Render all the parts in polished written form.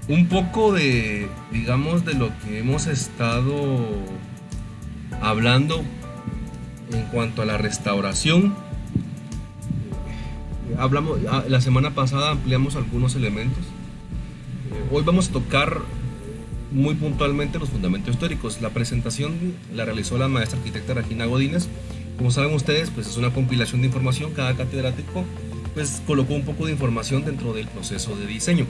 un poco de, digamos, de lo que hemos estado hablando en cuanto a la restauración. Hablamos, la semana pasada ampliamos algunos elementos. Hoy vamos a tocar muy puntualmente los fundamentos históricos. La presentación la realizó la maestra arquitecta Regina Godínez. Como saben ustedes, pues es una compilación de información. Cada catedrático pues colocó un poco de información dentro del proceso de diseño.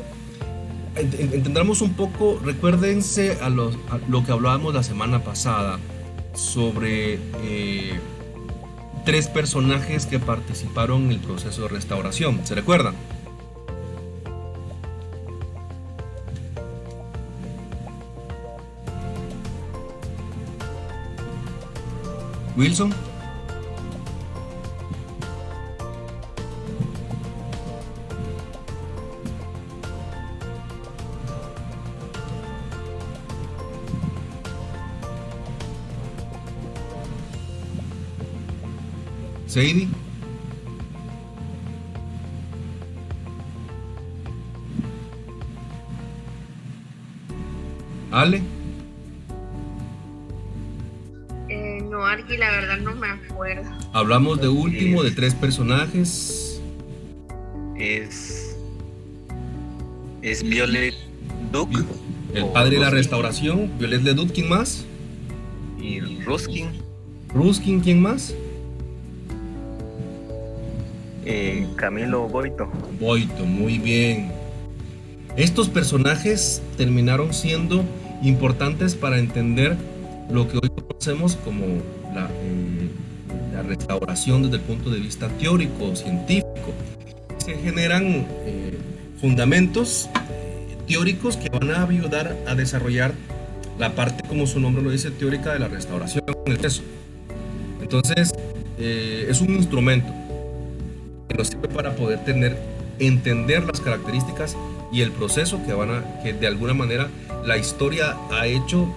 Entendamos un poco, recuérdense a lo que hablábamos la semana pasada sobre tres personajes que participaron en el proceso de restauración. ¿Se recuerdan? Wilson. Sadie. Ale. No, Arqui, la verdad no me acuerdo. Hablamos de último de tres personajes. Es Violet Duke. El padre de la restauración, Violet Leduc. ¿Quién más? Y Ruskin. Ruskin, ¿quién más? Camilo Boito. Boito, muy bien. Estos personajes terminaron siendo importantes para entender lo que hoy conocemos como la restauración desde el punto de vista teórico, científico. Se generan fundamentos teóricos que van a ayudar a desarrollar la parte, como su nombre lo dice, teórica de la restauración en el proceso. Entonces, es un instrumento que nos sirve para poder entender las características y el proceso que de alguna manera la historia ha hecho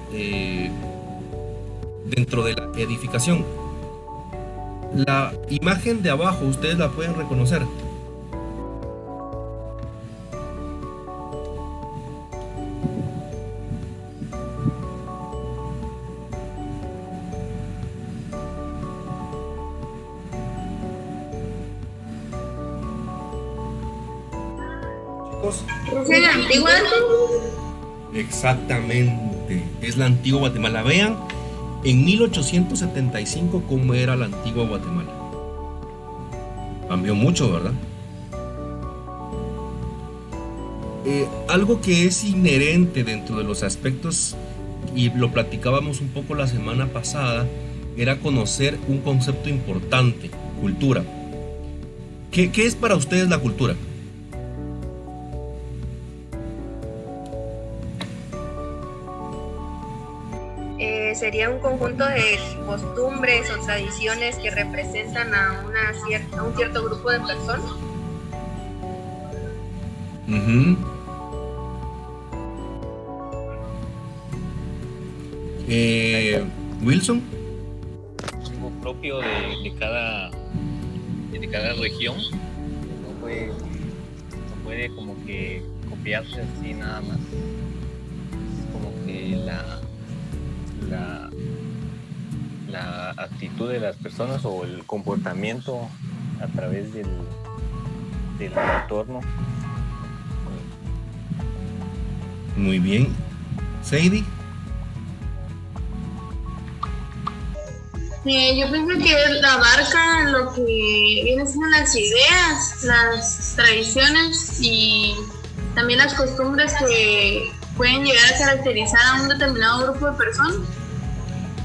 dentro de la edificación. La imagen de abajo, ustedes la pueden reconocer. ¿Es la antigua? Exactamente, es la antigua Guatemala. Vean en 1875 cómo era la antigua Guatemala. Cambió mucho, ¿verdad? Algo que es inherente dentro de los aspectos, y lo platicábamos un poco la semana pasada, era conocer un concepto importante: cultura. ¿Qué es para ustedes la cultura? Sería un conjunto de costumbres o tradiciones que representan a un cierto grupo de personas. Wilson. Algo propio de cada región. No puede como que copiarse así nada más. Es como que la actitud de las personas o el comportamiento a través del entorno. Muy bien. Sadie. Yo pienso que abarca lo que vienen siendo las ideas, las tradiciones y también las costumbres que pueden llegar a caracterizar a un determinado grupo de personas.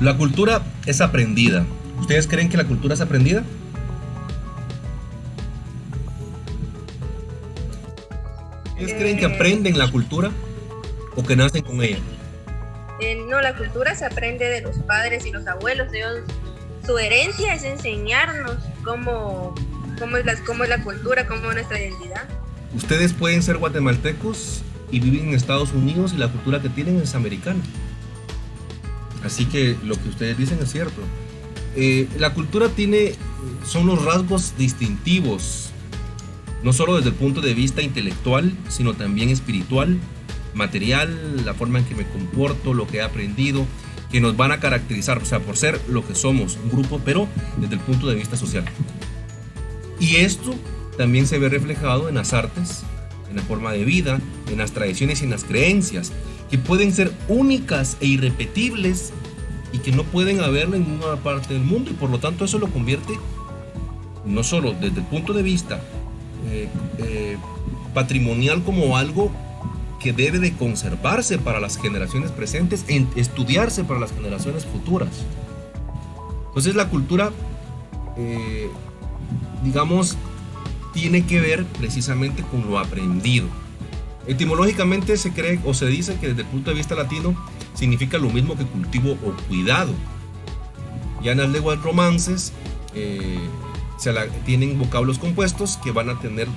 La cultura es aprendida. ¿Ustedes creen que la cultura es aprendida? ¿Ustedes creen que aprenden la cultura o que nacen con ella? No, la cultura se aprende de los padres y los abuelos. Su herencia es enseñarnos cómo es la cultura, cómo es nuestra identidad. Ustedes pueden ser guatemaltecos y viven en Estados Unidos y la cultura que tienen es americana. Así que lo que ustedes dicen es cierto. La cultura son los rasgos distintivos, no solo desde el punto de vista intelectual, sino también espiritual, material, la forma en que me comporto, lo que he aprendido, que nos van a caracterizar, o sea, por ser lo que somos, un grupo, pero desde el punto de vista social. Y esto también se ve reflejado en las artes, en la forma de vida, en las tradiciones y en las creencias, que pueden ser únicas e irrepetibles y que no pueden haberlo en ninguna parte del mundo, y por lo tanto eso lo convierte no solo desde el punto de vista patrimonial como algo que debe de conservarse para las generaciones presentes, estudiarse para las generaciones futuras. Entonces la cultura, digamos, tiene que ver precisamente con lo aprendido. Etimológicamente se cree o se dice que desde el punto de vista latino significa lo mismo que cultivo o cuidado. Ya en las lenguas romances tienen vocablos compuestos que van a tener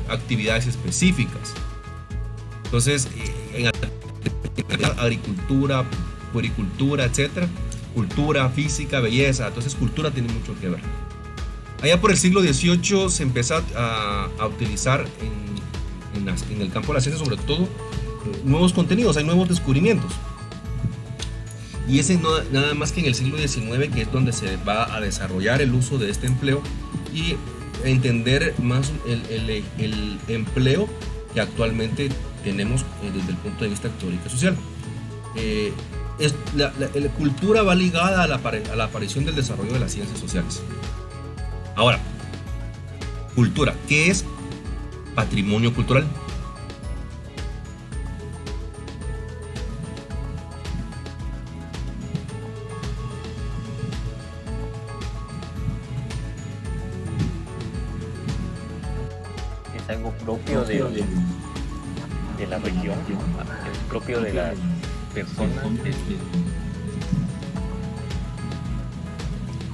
actividades específicas. Entonces, en agricultura, puericultura, etcétera, cultura, física, belleza, entonces cultura tiene mucho que ver. Allá por el siglo XVIII se empezó a utilizar en el campo de la ciencia, sobre todo, nuevos contenidos, hay nuevos descubrimientos. Y ese nada más que en el siglo XIX, que es donde se va a desarrollar el uso de este empleo y entender más el empleo que actualmente tenemos desde el punto de vista teórico y social. La cultura va ligada a la aparición del desarrollo de las ciencias sociales. Ahora, cultura, ¿qué es patrimonio cultural? Es algo propio de la región, es propio de las personas.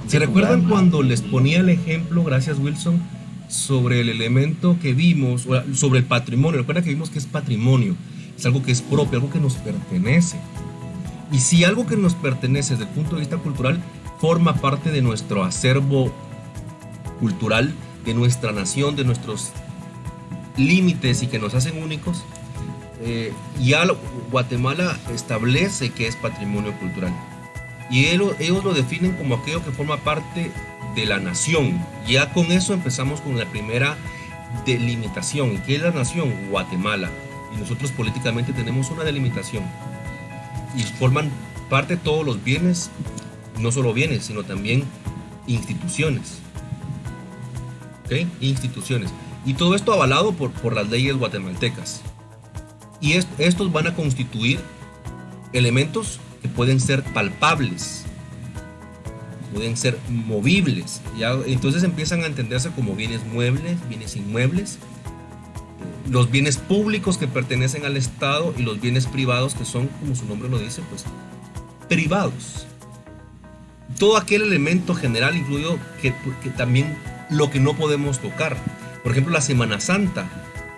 ¿Se recuerdan cuando les ponía el ejemplo, gracias Wilson, sobre el elemento que vimos, sobre el patrimonio? Recuerda que vimos que es patrimonio, es algo que es propio, algo que nos pertenece. Y si algo que nos pertenece desde el punto de vista cultural forma parte de nuestro acervo cultural, de nuestra nación, de nuestros límites y que nos hacen únicos, ya Guatemala establece que es patrimonio cultural. Y ellos lo definen como aquello que forma parte de la nación. Ya con eso empezamos con la primera delimitación. ¿Qué es la nación? Guatemala. Y nosotros políticamente tenemos una delimitación. Y forman parte todos los bienes, no solo bienes, sino también instituciones. ¿Ok? Instituciones. Y todo esto avalado por las leyes guatemaltecas. Y estos van a constituir elementos que pueden ser palpables, pueden ser movibles. Ya, entonces empiezan a entenderse como bienes muebles, bienes inmuebles, los bienes públicos que pertenecen al Estado y los bienes privados que son, como su nombre lo dice, pues privados. Todo aquel elemento general, incluido que también lo que no podemos tocar. Por ejemplo, la Semana Santa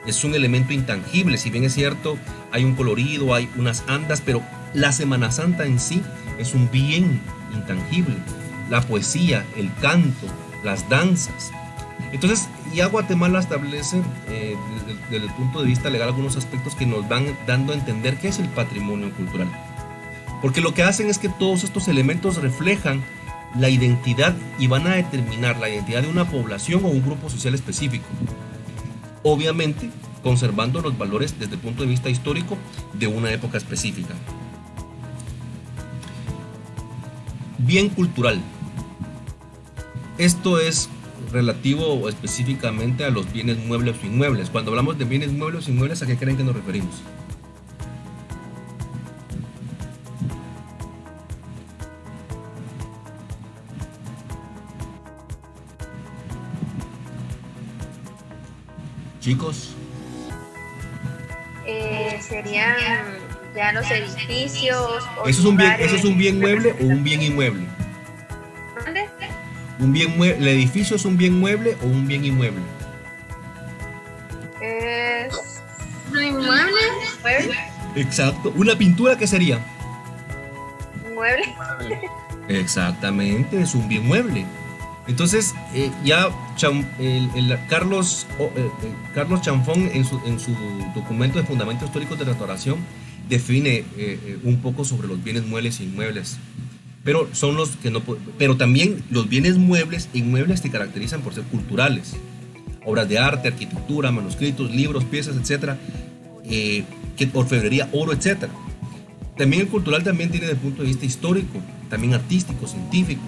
es un elemento intangible. Si bien es cierto, hay un colorido, hay unas andas, pero la Semana Santa en sí es un bien intangible. La poesía, el canto, las danzas. Entonces, ya Guatemala establece desde el punto de vista legal algunos aspectos que nos van dando a entender qué es el patrimonio cultural. Porque lo que hacen es que todos estos elementos reflejan la identidad y van a determinar la identidad de una población o un grupo social específico. Obviamente, conservando los valores desde el punto de vista histórico de una época específica. Bien cultural. Esto es relativo específicamente a los bienes muebles o inmuebles. Cuando hablamos de bienes muebles o inmuebles, ¿a qué creen que nos referimos? Chicos. Serían ya los edificios. ¿Eso es un bien mueble o un bien inmueble? ¿Dónde? ¿El edificio es un bien mueble o un bien inmueble? Es ¿Un inmueble? mueble. Exacto. ¿Una pintura qué sería? Mueble. Exactamente, es un bien mueble. Entonces, Carlos Chanfón en su documento de Fundamentos Históricos de Restauración define un poco sobre los bienes muebles e inmuebles. Pero son los que no, pero también los bienes muebles e inmuebles se caracterizan por ser culturales. Obras de arte, arquitectura, manuscritos, libros, piezas, etcétera, orfebrería, oro, etcétera. También el cultural también tiene desde el punto de vista histórico, también artístico, científico,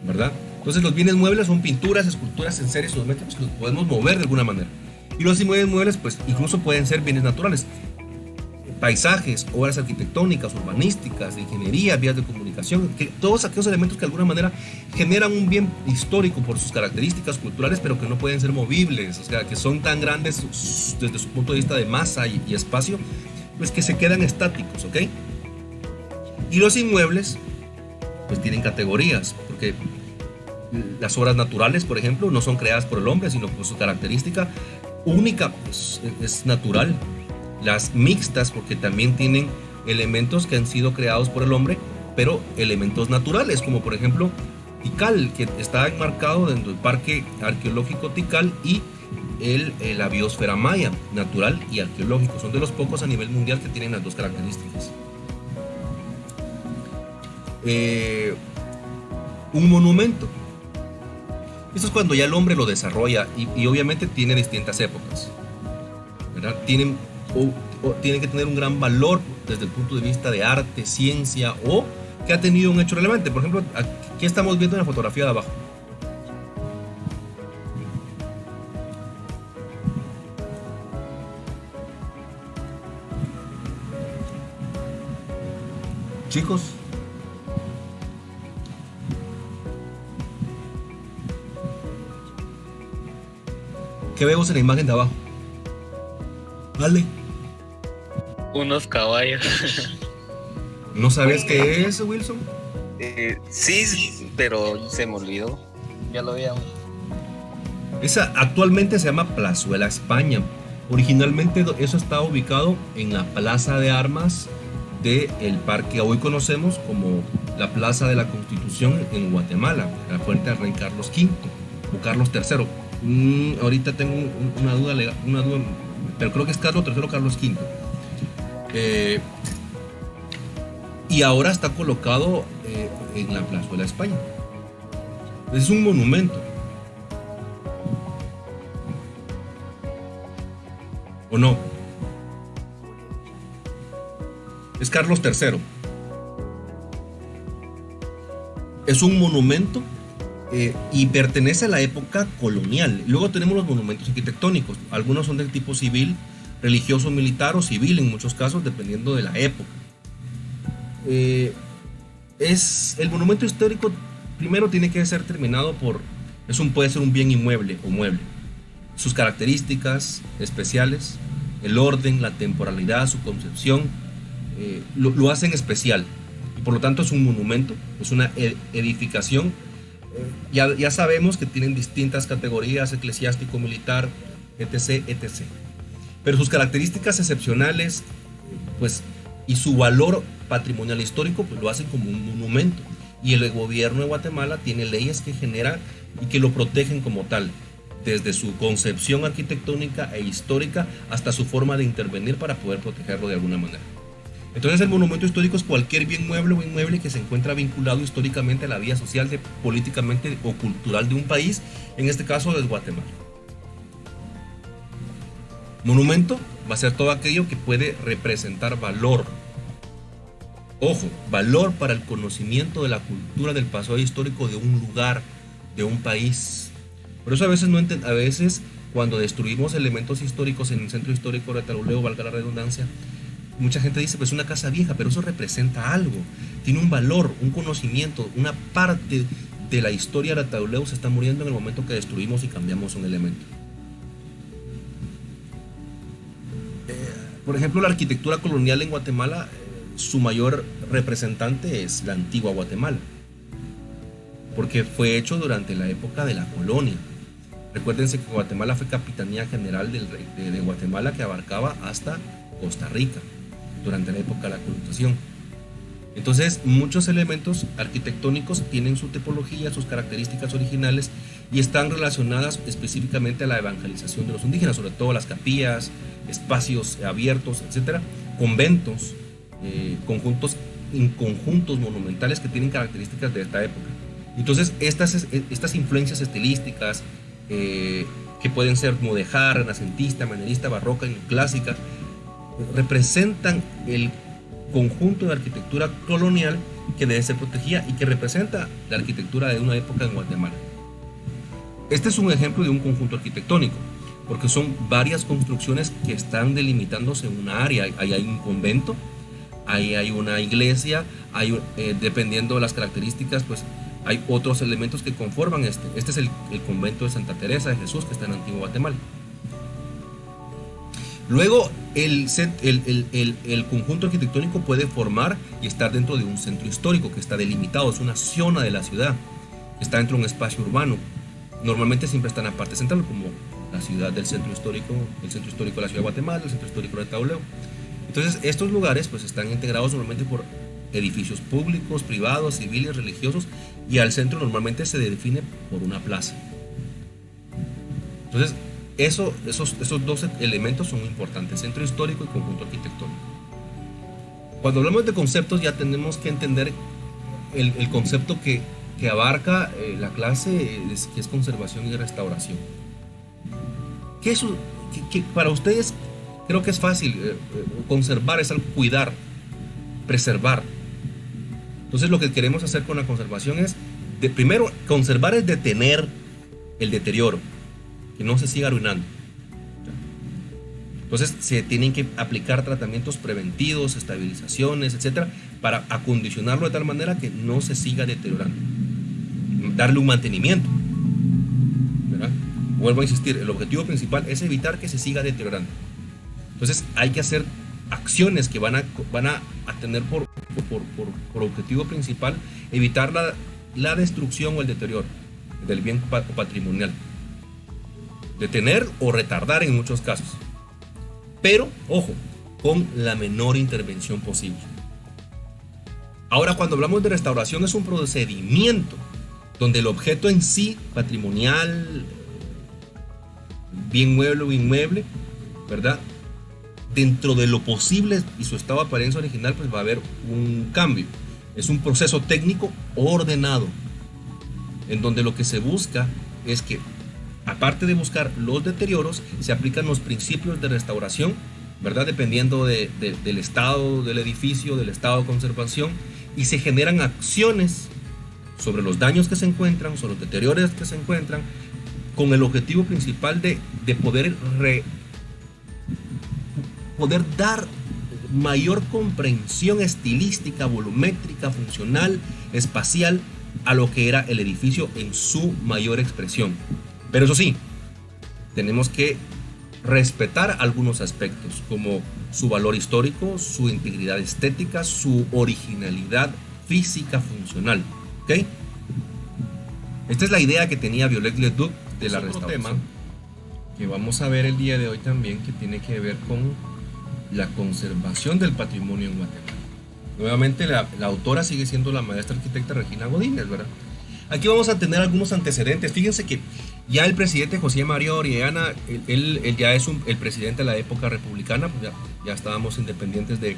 ¿verdad? Entonces los bienes muebles son pinturas, esculturas en series geométricas que los podemos mover de alguna manera. Y los inmuebles muebles, pues incluso pueden ser bienes naturales, paisajes, obras arquitectónicas, urbanísticas, de ingeniería, vías de comunicación, que todos aquellos elementos que de alguna manera generan un bien histórico por sus características culturales, pero que no pueden ser movibles, o sea, que son tan grandes desde su punto de vista de masa y espacio, pues que se quedan estáticos, ¿ok? Y los inmuebles, pues tienen categorías, porque las obras naturales, por ejemplo, no son creadas por el hombre, sino por su característica única, pues, es natural. Las mixtas, porque también tienen elementos que han sido creados por el hombre, pero elementos naturales, como por ejemplo Tikal, que está enmarcado dentro del Parque Arqueológico Tikal, y la biosfera maya, natural y arqueológico. Son de los pocos a nivel mundial que tienen las dos características. Un monumento. Esto es cuando ya el hombre lo desarrolla y obviamente tiene distintas épocas, ¿verdad? Tiene que tener un gran valor desde el punto de vista de arte, ciencia, o que ha tenido un hecho relevante. Por ejemplo, aquí estamos viendo en la fotografía de abajo. Chicos, ¿qué vemos en la imagen de abajo? Vale. Unos caballos. ¿No sabes qué es, Wilson? Sí, pero se me olvidó. Ya lo veíamos. Esa actualmente se llama Plazuela España. Originalmente eso estaba ubicado en la Plaza de Armas del parque que hoy conocemos como la Plaza de la Constitución en Guatemala, la fuente del rey Carlos V o Carlos III. Ahorita tengo una duda, pero creo que es Carlos III o Carlos V. Y ahora está colocado en la Plazuela España. Es un monumento. ¿O no? Es Carlos III. Es un monumento y pertenece a la época colonial. Luego tenemos los monumentos arquitectónicos. Algunos son del tipo civil, religioso, militar o civil en muchos casos, dependiendo de la época. Es el monumento histórico. Primero tiene que ser terminado puede ser un bien inmueble o mueble. Sus características especiales, el orden, la temporalidad, su concepción, lo hacen especial. Y por lo tanto es un monumento, es una edificación. Ya sabemos que tienen distintas categorías, eclesiástico, militar, etc., etc. Pero sus características excepcionales, pues, y su valor patrimonial histórico, pues lo hacen como un monumento. Y el gobierno de Guatemala tiene leyes que generan y que lo protegen como tal, desde su concepción arquitectónica e histórica hasta su forma de intervenir para poder protegerlo de alguna manera. Entonces el monumento histórico es cualquier bien mueble o inmueble que se encuentra vinculado históricamente a la vida social, políticamente o cultural de un país, en este caso de Guatemala. Monumento va a ser todo aquello que puede representar valor. Ojo, valor para el conocimiento de la cultura, del pasado histórico de un lugar, de un país. Por eso a veces cuando destruimos elementos históricos en el centro histórico de Tauleo, valga la redundancia, mucha gente dice, pues una casa vieja, pero eso representa algo, tiene un valor, un conocimiento, una parte de la historia de Tauleo se está muriendo en el momento que destruimos y cambiamos un elemento. Por ejemplo, la arquitectura colonial en Guatemala, su mayor representante es la antigua Guatemala, porque fue hecho durante la época de la colonia. Recuérdense que Guatemala fue capitanía general de Guatemala, que abarcaba hasta Costa Rica durante la época de la colonización. Entonces, muchos elementos arquitectónicos tienen su tipología, sus características originales y están relacionadas específicamente a la evangelización de los indígenas, sobre todo las capillas, espacios abiertos, etcétera, conventos, conjuntos monumentales que tienen características de esta época. Entonces, estas influencias estilísticas que pueden ser mudéjar, renacentista, manierista, barroca y neoclásica, representan el conjunto de arquitectura colonial que debe ser protegida y que representa la arquitectura de una época en Guatemala. Este es un ejemplo de un conjunto arquitectónico, porque son varias construcciones que están delimitándose en una área. Ahí hay un convento, ahí hay una iglesia, dependiendo de las características, pues hay otros elementos que conforman este. Este es el convento de Santa Teresa de Jesús, que está en Antigua Guatemala. Luego, el conjunto arquitectónico puede formar y estar dentro de un centro histórico que está delimitado, es una zona de la ciudad, que está dentro de un espacio urbano. Normalmente siempre está en la parte central, como la ciudad del centro histórico, el centro histórico de la ciudad de Guatemala, el centro histórico de Tauleo. Entonces, estos lugares pues están integrados normalmente por edificios públicos, privados, civiles, religiosos, y al centro normalmente se define por una plaza. Entonces, esos dos elementos son importantes, centro histórico y conjunto arquitectónico. Cuando hablamos de conceptos ya tenemos que entender el concepto que abarca la clase, que es conservación y restauración. Para ustedes creo que es fácil, conservar es algo, cuidar, preservar. Entonces lo que queremos hacer con la conservación es, primero, conservar es detener el deterioro, que no se siga arruinando. Entonces se tienen que aplicar tratamientos preventivos, estabilizaciones, etcétera, para acondicionarlo de tal manera que no se siga deteriorando. Darle un mantenimiento, ¿verdad? Vuelvo a insistir, el objetivo principal es evitar que se siga deteriorando. Entonces hay que hacer acciones que van a tener por objetivo principal evitar la destrucción o el deterioro del bien patrimonial. Detener o retardar en muchos casos. Pero, ojo, con la menor intervención posible. Ahora, cuando hablamos de restauración, es un procedimiento donde el objeto en sí, patrimonial, bien mueble o inmueble, ¿verdad?, dentro de lo posible y su estado de apariencia original, pues va a haber un cambio. Es un proceso técnico ordenado, en donde lo que se busca es que, aparte de buscar los deterioros, se aplican los principios de restauración, ¿verdad?, dependiendo del estado del edificio, del estado de conservación, y se generan acciones sobre los daños que se encuentran, sobre los deterioros que se encuentran, con el objetivo principal de poder dar mayor comprensión estilística, volumétrica, funcional, espacial a lo que era el edificio en su mayor expresión. Pero eso sí, tenemos que respetar algunos aspectos, como su valor histórico, su integridad estética, su originalidad física, funcional. ¿Ok? Esta es la idea que tenía Viollet-le-Duc de la restauración. Tema que vamos a ver el día de hoy también, que tiene que ver con la conservación del patrimonio en Guatemala. Nuevamente la autora sigue siendo la maestra arquitecta Regina Godínez, ¿verdad? Aquí vamos a tener algunos antecedentes. Fíjense que ya el presidente José María Orellana, él ya es el presidente de la época republicana, pues ya estábamos independientes de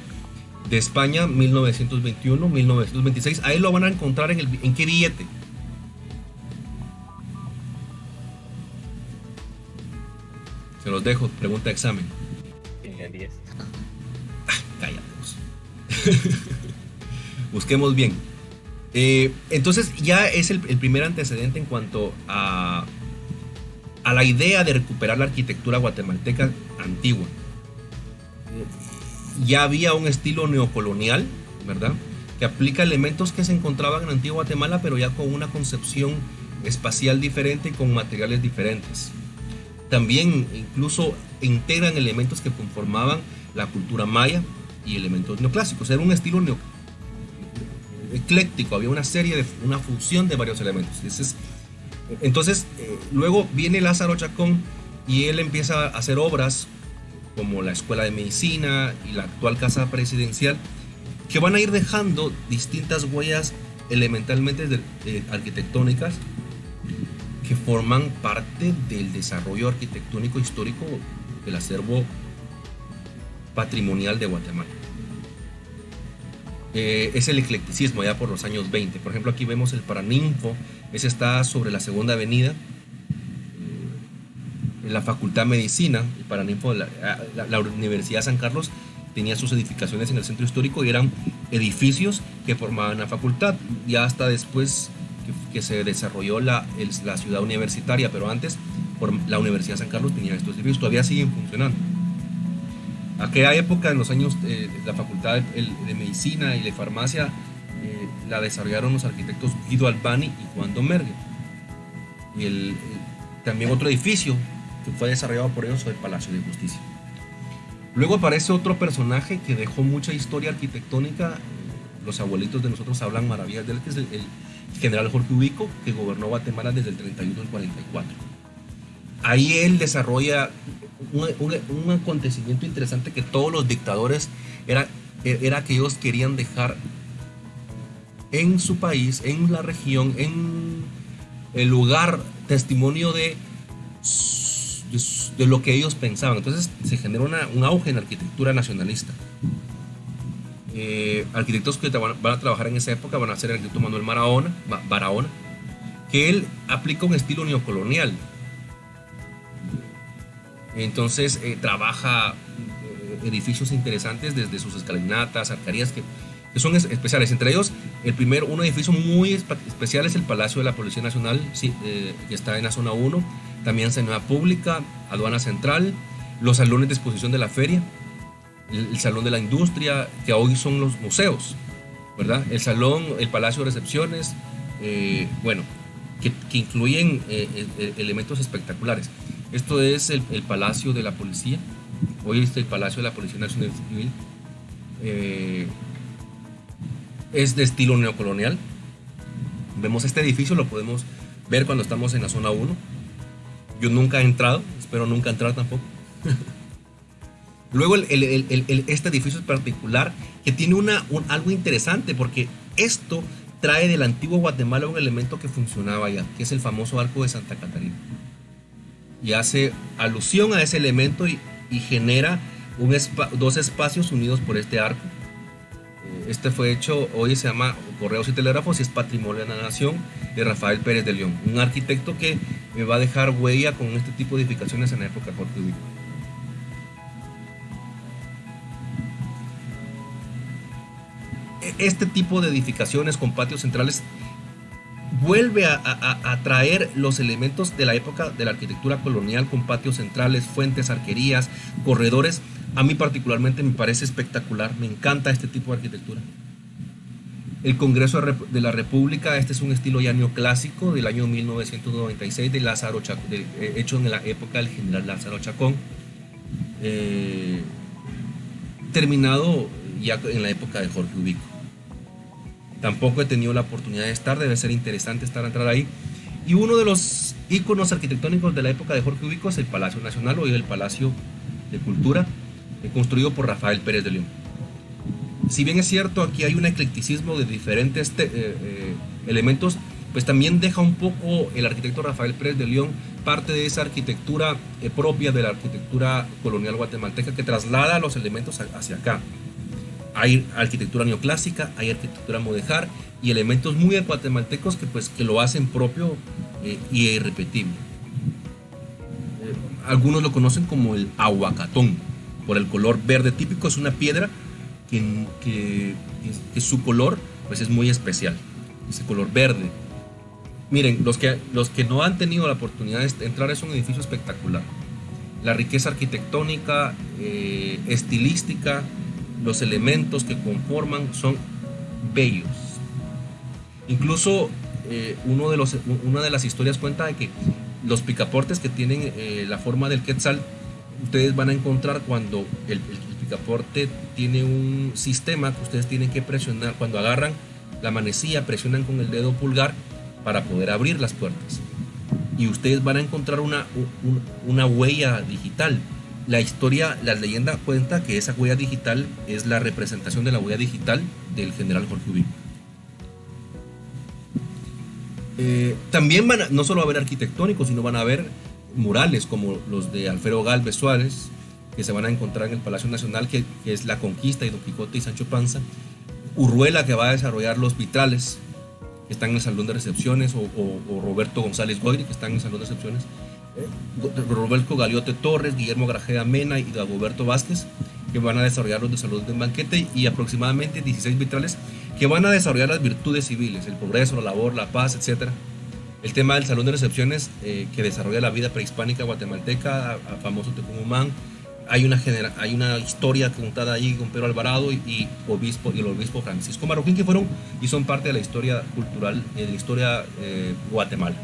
España, 1921, 1926. Ahí lo van a encontrar ¿en qué billete? Se los dejo, pregunta de examen. En el 10. Cállate. Busquemos bien. Entonces ya es el primer antecedente en cuanto a la idea de recuperar la arquitectura guatemalteca antigua. Ya había un estilo neocolonial, ¿verdad?, que aplica elementos que se encontraban en Antigua Guatemala, pero ya con una concepción espacial diferente y con materiales diferentes. También incluso integran elementos que conformaban la cultura maya y elementos neoclásicos. Era un estilo ecléctico, había una fusión de varios elementos. Entonces, luego viene Lázaro Chacón y él empieza a hacer obras como la Escuela de Medicina y la actual Casa Presidencial, que van a ir dejando distintas huellas elementalmente arquitectónicas que forman parte del desarrollo arquitectónico histórico del acervo patrimonial de Guatemala. Es el eclecticismo ya por los años 20. Por ejemplo, aquí vemos el Paraninfo. Ese está sobre la Segunda Avenida, en la Facultad de Medicina. El Paraninfo, la Universidad de San Carlos tenía sus edificaciones en el centro histórico y eran edificios que formaban la facultad. Ya hasta después que se desarrolló la ciudad universitaria, pero antes la Universidad de San Carlos tenía estos edificios, todavía siguen funcionando. Aquella época, en los años, la Facultad de Medicina y de Farmacia la desarrollaron los arquitectos Guido Albani y Juan Domergue. Y también otro edificio que fue desarrollado por ellos fue el Palacio de Justicia. Luego aparece otro personaje que dejó mucha historia arquitectónica. Los abuelitos de nosotros hablan maravillas de él, que es el general Jorge Ubico, que gobernó Guatemala desde el 31 al 44. Ahí él desarrolla un acontecimiento interesante que todos los dictadores era que ellos querían dejar en su país, en la región, en el lugar, testimonio de lo que ellos pensaban. Entonces se generó un auge en la arquitectura nacionalista. Arquitectos que van a trabajar en esa época van a ser el arquitecto Manuel Barahona, que él aplica un estilo neocolonial. Entonces trabaja edificios interesantes desde sus escalinatas, arcarías que son especiales. Entre ellos, un edificio muy especial es el Palacio de la Policía Nacional, que está en la zona 1. También Sanidad Pública, Aduana Central, los salones de exposición de la feria, el Salón de la Industria, que hoy son los museos, ¿verdad? El Palacio de Recepciones, que incluyen elementos espectaculares. Esto es el Palacio de la Policía, hoy es el Palacio de la Policía Nacional Civil. Es de estilo neocolonial. Vemos este edificio, lo podemos ver cuando estamos en la zona 1. Yo nunca he entrado, espero nunca entrar tampoco. Luego este edificio es particular, que tiene algo interesante, porque esto trae del antiguo Guatemala un elemento que funcionaba allá, que es el famoso Arco de Santa Catarina. Y hace alusión a ese elemento y genera dos espacios unidos por este arco. Este fue hecho, hoy se llama Correos y Telégrafos y es Patrimonio de la Nación, de Rafael Pérez de León, un arquitecto que me va a dejar huella con este tipo de edificaciones en la época de Jorge Ubico. Este tipo de edificaciones con patios centrales vuelve a traer los elementos de la época de la arquitectura colonial, con patios centrales, fuentes, arquerías, corredores. A mí particularmente me parece espectacular, me encanta este tipo de arquitectura. El Congreso de la República, este es un estilo ya neoclásico del año 1996 de Lázaro Chacón, hecho en la época del general Lázaro Chacón, terminado ya en la época de Jorge Ubico. Tampoco he tenido la oportunidad de estar, debe ser interesante entrar ahí. Y uno de los íconos arquitectónicos de la época de Jorge Ubico es el Palacio Nacional, hoy el Palacio de Cultura, construido por Rafael Pérez de León. Si bien es cierto, aquí hay un eclecticismo de diferentes elementos, pues también deja un poco el arquitecto Rafael Pérez de León parte de esa arquitectura propia de la arquitectura colonial guatemalteca, que traslada los elementos hacia acá. Hay arquitectura neoclásica, hay arquitectura mudéjar y elementos muy guatemaltecos que lo hacen propio y irrepetible. Algunos lo conocen como el aguacatón, por el color verde típico. Es una piedra que su color pues es muy especial, ese color verde. Miren, los que no han tenido la oportunidad de entrar, es un edificio espectacular. La riqueza arquitectónica, estilística, los elementos que conforman son bellos. Incluso una de las historias cuenta de que los picaportes que tienen la forma del quetzal, ustedes van a encontrar cuando el picaporte tiene un sistema que ustedes tienen que presionar. Cuando agarran la manecilla, presionan con el dedo pulgar para poder abrir las puertas. Y ustedes van a encontrar una huella digital. La leyenda cuenta que esa huella digital es la representación de la huella digital del general Jorge Ubico. También no solo va a haber arquitectónicos, sino van a haber murales como los de Alfredo Gálvez Suárez, que se van a encontrar en el Palacio Nacional, que es La Conquista y Don Quijote y Sancho Panza. Urruela, que va a desarrollar los vitrales, que están en el Salón de Recepciones, o Roberto González Goyri, que están en el Salón de Recepciones. Roberto Galiote Torres, Guillermo Grajeda Mena y Dagoberto Vázquez, que van a desarrollar los de Salón de Banquete, y aproximadamente 16 vitrales que van a desarrollar las virtudes civiles, el progreso, la labor, la paz, etc. El tema del Salón de Recepciones, que desarrolla la vida prehispánica guatemalteca, famoso Tecumumán. Hay una historia contada ahí con Pedro Alvarado y el obispo Francisco Marroquín, que fueron y son parte de la historia cultural, de la historia Guatemala.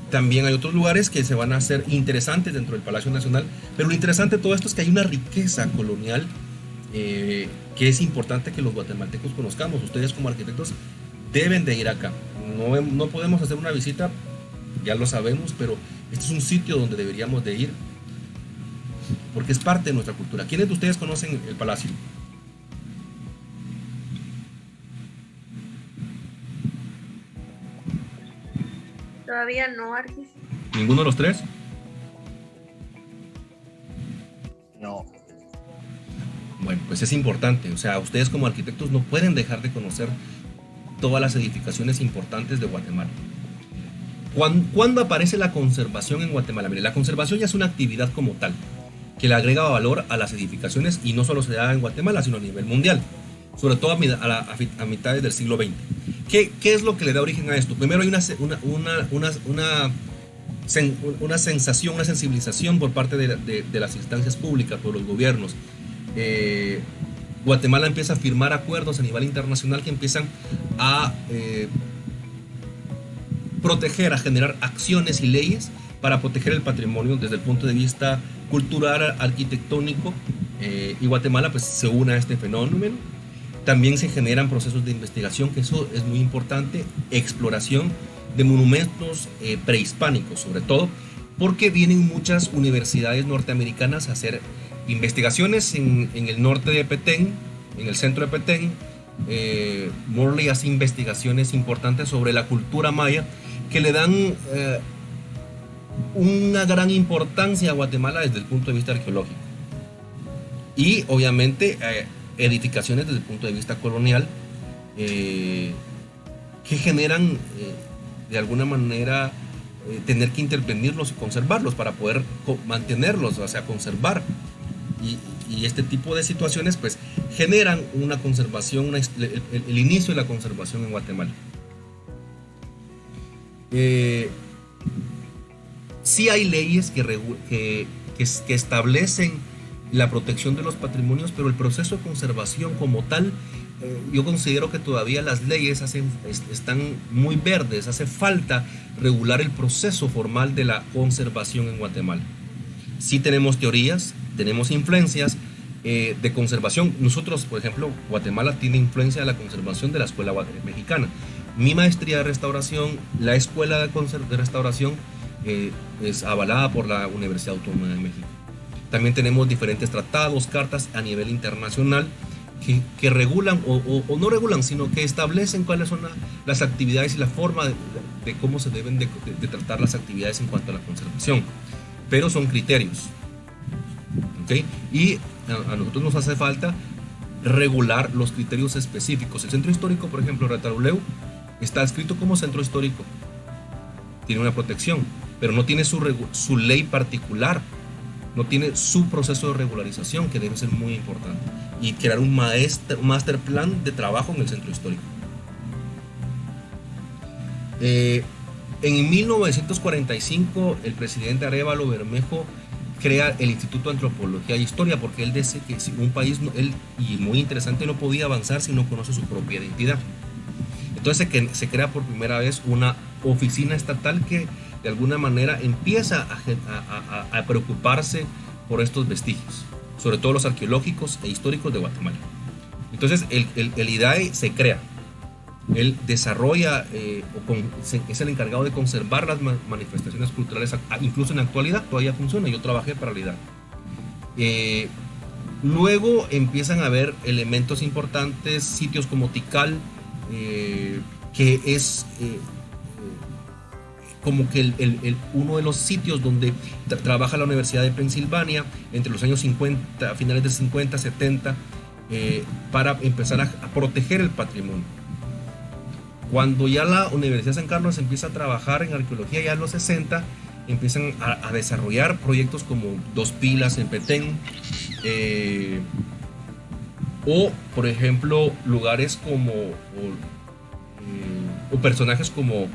También hay otros lugares que se van a hacer interesantes dentro del Palacio Nacional, pero lo interesante de todo esto es que hay una riqueza colonial que es importante que los guatemaltecos conozcamos. Ustedes como arquitectos deben de ir acá. No podemos hacer una visita, ya lo sabemos, pero este es un sitio donde deberíamos de ir, porque es parte de nuestra cultura. ¿Quiénes de ustedes conocen el palacio? Todavía no, Arquis. ¿Ninguno de los tres? No. Bueno, pues es importante. O sea, ustedes como arquitectos no pueden dejar de conocer todas las edificaciones importantes de Guatemala. ¿Cuándo aparece la conservación en Guatemala? Mire, la conservación ya es una actividad como tal, que le agrega valor a las edificaciones, y no solo se da en Guatemala, sino a nivel mundial, sobre todo a mitades del siglo XX. ¿Qué es lo que le da origen a esto? Primero hay una sensación, una sensibilización por parte de las instancias públicas, por los gobiernos. Guatemala empieza a firmar acuerdos a nivel internacional que empiezan a proteger, a generar acciones y leyes para proteger el patrimonio desde el punto de vista cultural, arquitectónico, y Guatemala pues se une a este fenómeno. También se generan procesos de investigación, que eso es muy importante, exploración de monumentos prehispánicos, sobre todo porque vienen muchas universidades norteamericanas a hacer investigaciones en el norte de Petén, en el centro de Petén. Morley hace investigaciones importantes sobre la cultura maya que le dan una gran importancia a Guatemala desde el punto de vista arqueológico, y obviamente edificaciones desde el punto de vista colonial, que generan de alguna manera tener que intervenirlos y conservarlos para poder mantenerlos, o sea, conservar. Y este tipo de situaciones pues generan una conservación, el inicio de la conservación en Guatemala. Sí hay leyes que establecen la protección de los patrimonios, pero el proceso de conservación como tal, yo considero que todavía las leyes están muy verdes. Hace falta regular el proceso formal de la conservación en Guatemala. Sí tenemos teorías, tenemos influencias de conservación. Nosotros, por ejemplo, Guatemala tiene influencia de la conservación de la escuela mexicana. Mi maestría de restauración, la escuela de restauración es avalada por la Universidad Autónoma de México. También tenemos diferentes tratados, cartas a nivel internacional que regulan o no regulan, sino que establecen cuáles son las actividades y la forma de cómo se deben de tratar las actividades en cuanto a la conservación. Pero son criterios, ¿okay? Y a nosotros nos hace falta regular los criterios específicos. El centro histórico, por ejemplo, Retaluleu, está escrito como centro histórico, tiene una protección, pero no tiene su ley particular, no tiene su proceso de regularización, que debe ser muy importante, y crear un master plan de trabajo en el centro histórico. En 1945 el presidente Arévalo Bermejo crea el Instituto de Antropología e Historia, porque él dice que si un país, y muy interesante, no podía avanzar si no conoce su propia identidad. Entonces se crea por primera vez una oficina estatal que de alguna manera empieza a preocuparse por estos vestigios, sobre todo los arqueológicos e históricos de Guatemala. Entonces el IDAE se crea. Él desarrolla, es el encargado de conservar las manifestaciones culturales, incluso en la actualidad todavía funciona. Yo trabajé para el IDAE. Luego empiezan a haber elementos importantes, sitios como Tikal, que es como que uno de los sitios donde trabaja la Universidad de Pensilvania entre los años 50, a finales de 50, 70, para empezar a proteger el patrimonio. Cuando ya la Universidad de San Carlos empieza a trabajar en arqueología, ya en los 60, empiezan a desarrollar proyectos como Dos Pilas en Petén, o por ejemplo lugares como o personajes como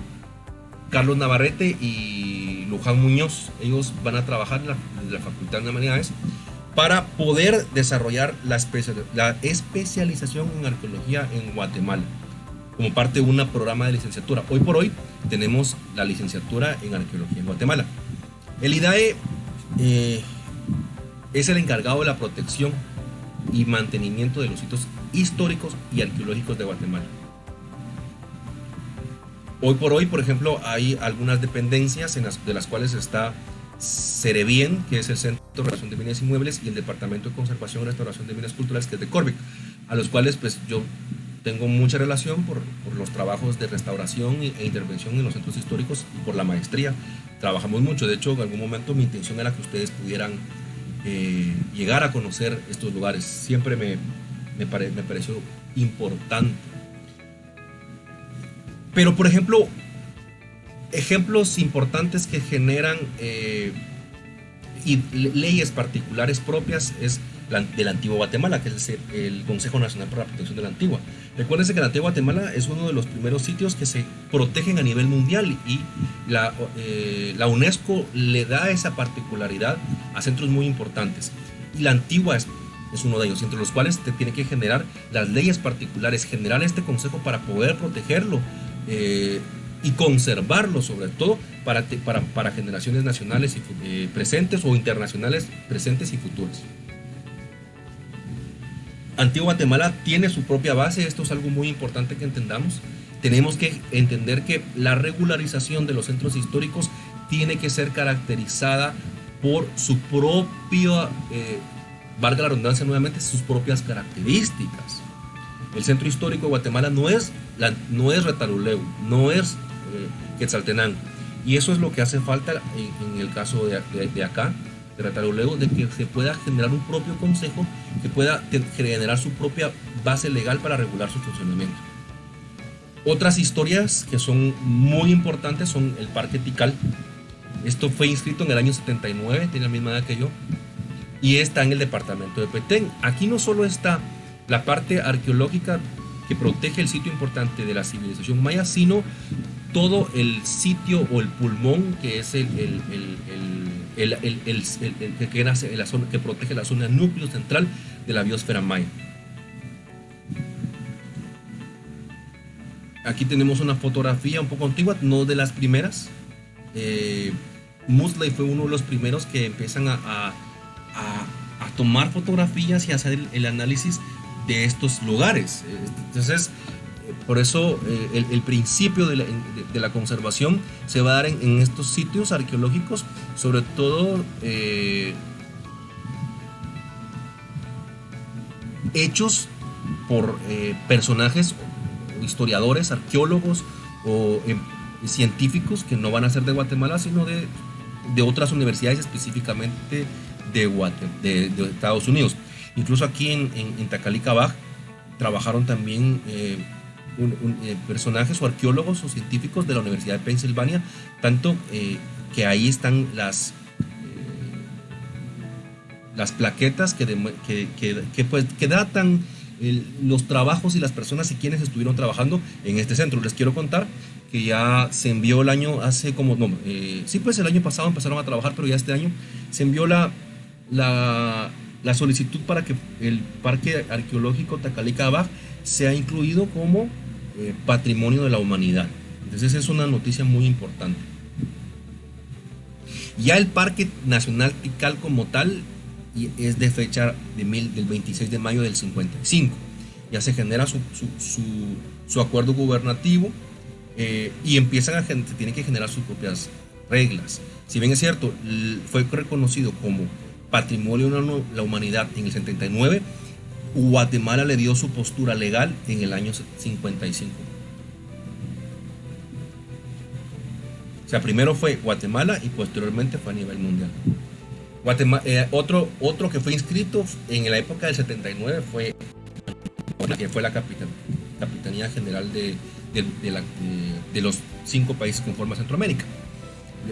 Carlos Navarrete y Luján Muñoz. Ellos van a trabajar en la Facultad de Humanidades para poder desarrollar la especialización en arqueología en Guatemala como parte de un programa de licenciatura. Hoy por hoy tenemos la licenciatura en arqueología en Guatemala. El IDAE es el encargado de la protección y mantenimiento de los sitios históricos y arqueológicos de Guatemala. Hoy por hoy, por ejemplo, hay algunas dependencias de las cuales está Cerebien, que es el Centro de Restauración de Bienes Inmuebles, y el Departamento de Conservación y Restauración de Bienes Culturales, que es de Corvic, a los cuales pues yo tengo mucha relación por los trabajos de restauración e intervención en los centros históricos y por la maestría. Trabajamos mucho. De hecho, en algún momento mi intención era que ustedes pudieran llegar a conocer estos lugares. Siempre me pareció importante. Pero, por ejemplo, ejemplos importantes que generan leyes particulares propias es del Antiguo Guatemala, que es el Consejo Nacional para la Protección de la Antigua. Recuérdense que el Antiguo Guatemala es uno de los primeros sitios que se protegen a nivel mundial, y la UNESCO le da esa particularidad a centros muy importantes. Y la Antigua es uno de ellos, entre los cuales te tiene que generar las leyes particulares, generar este consejo para poder protegerlo y conservarlo, sobre todo para generaciones nacionales y presentes, o internacionales presentes y futuras. Antiguo Guatemala tiene su propia base. Esto es algo muy importante que entendamos. Tenemos que entender que la regularización de los centros históricos tiene que ser caracterizada por su propia, valga la redundancia nuevamente, sus propias características. El centro histórico de Guatemala no es Retalhuleu, no es Quetzaltenango, y eso es lo que hace falta en el caso de acá, de Retalhuleu, de que se pueda generar un propio consejo que pueda generar su propia base legal para regular su funcionamiento. Otras historias que son muy importantes son el Parque Tikal. Esto fue inscrito en el año 79, tiene la misma edad que yo, y está en el departamento de Petén. Aquí no solo está la parte arqueológica que protege el sitio importante de la civilización maya, sino todo el sitio o el pulmón que es que protege la zona núcleo central de la biosfera maya. Aquí tenemos una fotografía un poco antigua, no de las primeras. Musley fue uno de los primeros que empiezan a tomar fotografías y hacer el análisis de estos lugares. Entonces, por eso el principio de la conservación se va a dar en estos sitios arqueológicos, sobre todo hechos por personajes, historiadores, arqueólogos o científicos que no van a ser de Guatemala, sino de otras universidades, específicamente de Estados Unidos. Incluso aquí en Tacalica trabajaron también personajes o arqueólogos o científicos de la Universidad de Pensilvania, tanto que ahí están las plaquetas que datan los trabajos y las personas y quienes estuvieron trabajando en este centro. Les quiero contar que ya se envió el año el año pasado empezaron a trabajar, pero ya este año se envió la solicitud para que el Parque Arqueológico Tacalica sea incluido como Patrimonio de la Humanidad. Entonces es una noticia muy importante. Ya el Parque Nacional Tikal como tal es de fecha del 26 de mayo del 55. Ya se genera su acuerdo gubernativo y tienen que generar sus propias reglas. Si bien es cierto, fue reconocido como Patrimonio de la Humanidad en el 79, Guatemala le dio su postura legal en el año 55. O sea, primero fue Guatemala y posteriormente fue a nivel mundial. Otro que fue inscrito en la época del 79 fue la Capitanía General de los 5 países que conforman Centroamérica.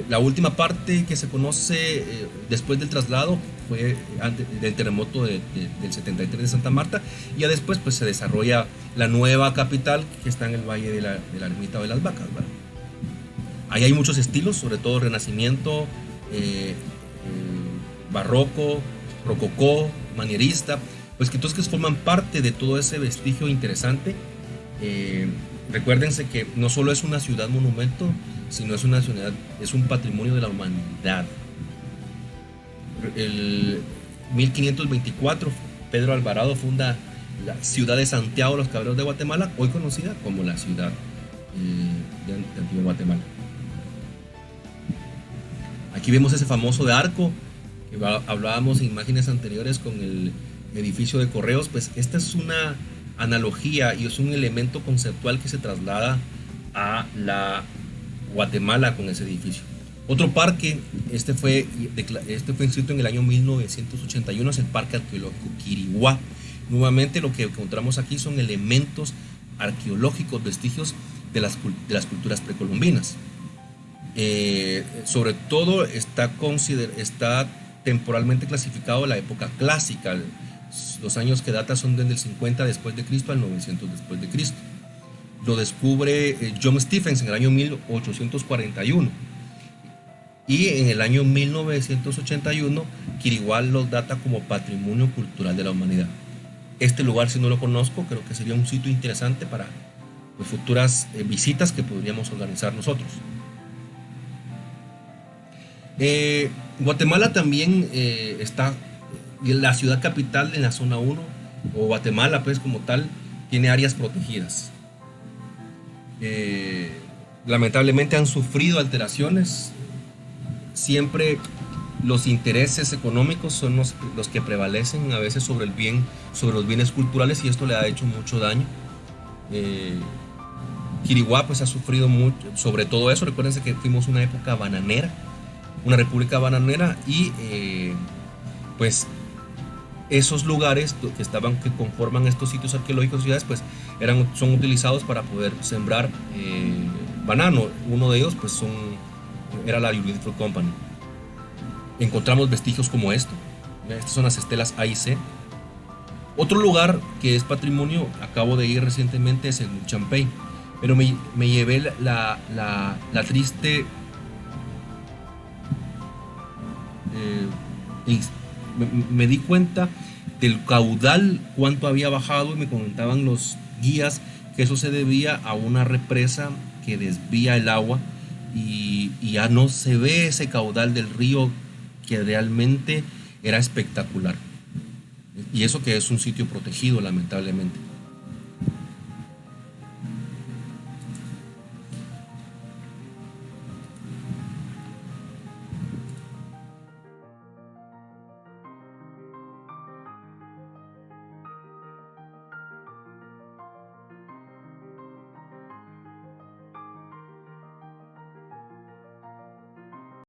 La última parte que se conoce después del traslado fue antes del terremoto del 73 de Santa Marta, y ya después pues se desarrolla la nueva capital que está en el Valle de la Ermita de las Vacas, ¿verdad? Ahí hay muchos estilos, sobre todo renacimiento, barroco, rococó, manierista, pues que entonces forman parte de todo ese vestigio interesante. Recuérdense que no solo es una ciudad monumento, sino es una ciudad, es un patrimonio de la humanidad. El 1524 Pedro Alvarado funda la ciudad de Santiago de los Caballeros de Guatemala, hoy conocida como la ciudad de Antigua Guatemala. Aquí vemos ese famoso arco que hablábamos en imágenes anteriores con el edificio de correos. Pues esta es una analogía y es un elemento conceptual que se traslada a la Guatemala con ese edificio. Otro parque, este fue inscrito en el año 1981, es el Parque Arqueológico Quiriguá. Nuevamente lo que encontramos aquí son elementos arqueológicos, vestigios de las culturas precolombinas. Sobre todo está temporalmente clasificado a la época clásica. Los años que data son desde el 50 después de Cristo al 900 después de Cristo. Lo descubre John Stephens en el año 1841, y en el año 1981 Quiriguá lo data como Patrimonio Cultural de la Humanidad. Este lugar, si no lo conozco, creo que sería un sitio interesante para futuras visitas que podríamos organizar nosotros. Guatemala también está, la ciudad capital en la zona 1, o Guatemala pues como tal, tiene áreas protegidas. Lamentablemente han sufrido alteraciones. Siempre los intereses económicos son los que prevalecen a veces sobre los bienes culturales, y esto le ha hecho mucho daño. Quiriguá pues ha sufrido mucho sobre todo eso. Recuérdense que fuimos una época bananera, una república bananera, y pues esos lugares que conforman estos sitios arqueológicos, ciudades, pues son utilizados para poder sembrar banano. Uno de ellos pues era la United Fruit Company. Encontramos vestigios como esto. Estas son las estelas A y C. Otro lugar que es patrimonio, acabo de ir recientemente, es el Champey, pero me llevé la triste me di cuenta del caudal, cuánto había bajado, y me comentaban los guías que eso se debía a una represa que desvía el agua, y ya no se ve ese caudal del río que realmente era espectacular, y eso que es un sitio protegido, lamentablemente.